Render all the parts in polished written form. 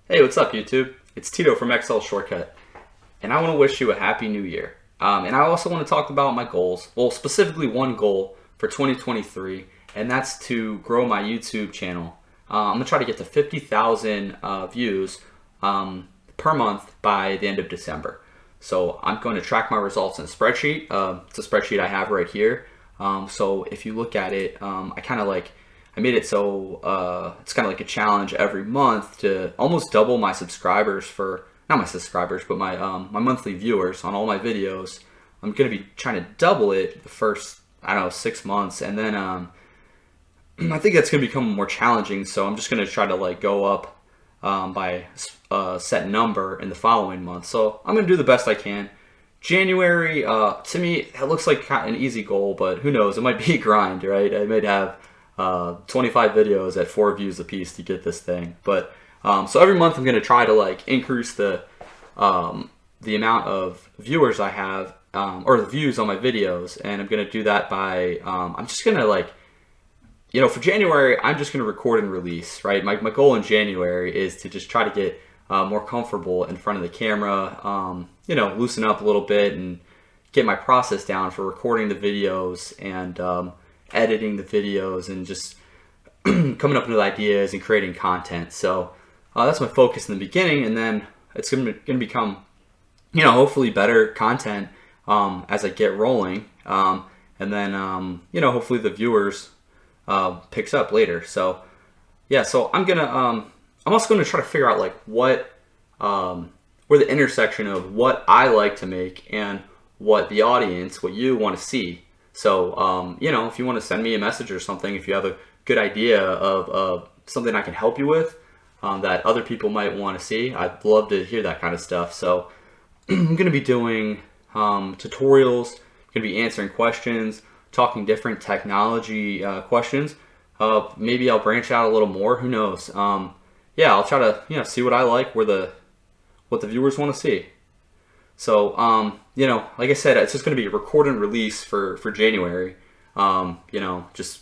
Hey, what's up, YouTube? It's Tito from Excel Shortcut, and I want to wish you a happy new year. And I also want to talk about my goals. Well, specifically one goal for 2023, and that's to grow my YouTube channel. I'm going to try to get to 50,000 views per month by the end of December. So I'm going to track my results in a spreadsheet. It's a spreadsheet I have right here. So if you look at it, I made it so it's kind of like a challenge every month to almost double my subscribers not my subscribers, but my monthly viewers on all my videos. I'm going to be trying to double it the first, 6 months. And then I think that's going to become more challenging. So I'm just going to try to go up by a set number in the following month. So I'm going to do the best I can. January, to me, it looks like an easy goal, but who knows? It might be a grind, right? I might have 25 videos at 4 views a piece to get this thing. But so every month I'm going to try to increase the amount of viewers I have, or the views on my videos, and I'm going to do that by I'm just going to for January I'm just going to record and release, right? My goal in January is to just try to get more comfortable in front of the camera, loosen up a little bit and get my process down for recording the videos and editing the videos and just coming up with ideas and creating content. So that's my focus in the beginning, and then it's going to become, hopefully better content as I get rolling, and then hopefully the viewers picks up later. So yeah, so I'm also gonna try to figure out where the intersection of what I like to make and what the audience, what you want to see. So, if you want to send me a message or something, if you have a good idea of something I can help you with that other people might want to see, I'd love to hear that kind of stuff. So I'm going to be doing tutorials, going to be answering questions, talking different technology questions. Maybe I'll branch out a little more. Who knows? I'll try to see what I like, what the viewers want to see. So, like I said, it's just going to be a record and release for January. Just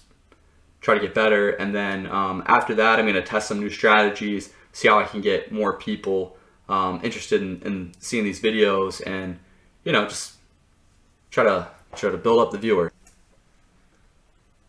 try to get better. And then after that, I'm going to test some new strategies, see how I can get more people interested in seeing these videos, and, just try to build up the viewer.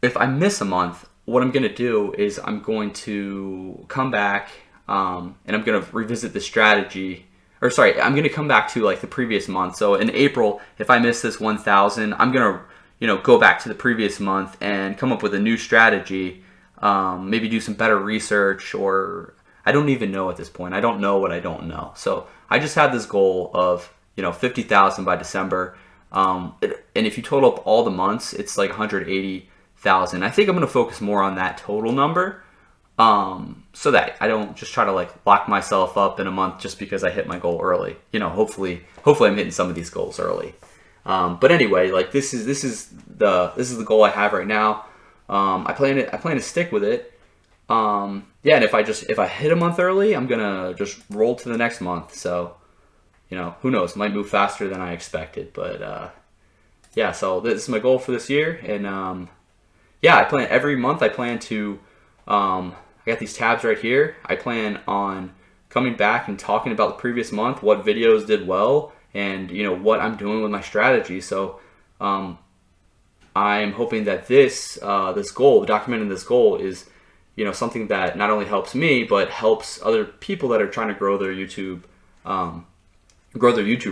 If I miss a month, what I'm going to do is I'm going to come back and I'm going to revisit the strategy. I'm going to come back to the previous month. So in April, if I miss this 1,000, I'm going to, go back to the previous month and come up with a new strategy. Maybe do some better research, or I don't even know at this point. I don't know what I don't know. So I just have this goal of, 50,000 by December. And if you total up all the months, it's 180,000. I think I'm going to focus more on that total number. So that I don't just try to lock myself up in a month just because I hit my goal early. Hopefully I'm hitting some of these goals early. But anyway, this is the goal I have right now. I plan to stick with it. And if I hit a month early, I'm gonna just roll to the next month. So, who knows? It might move faster than I expected. But so this is my goal for this year. And I plan every month. I plan to I got these tabs right here. I plan on coming back and talking about the previous month, what videos did well, and what I'm doing with my strategy. So I'm hoping that this goal, documenting this goal, is something that not only helps me but helps other people that are trying to grow their YouTube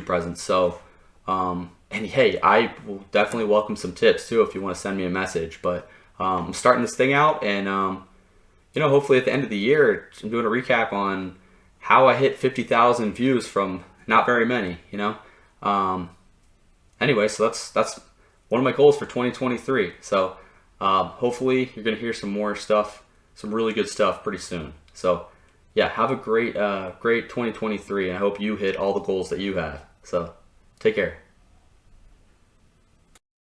presence. So and hey, I will definitely welcome some tips too if you want to send me a message. But I'm starting this thing out, and hopefully at the end of the year, I'm doing a recap on how I hit 50,000 views from not very many, Anyway, so that's one of my goals for 2023. So hopefully you're going to hear some more stuff, some really good stuff pretty soon. So yeah, have a great 2023, and I hope you hit all the goals that you have. So take care.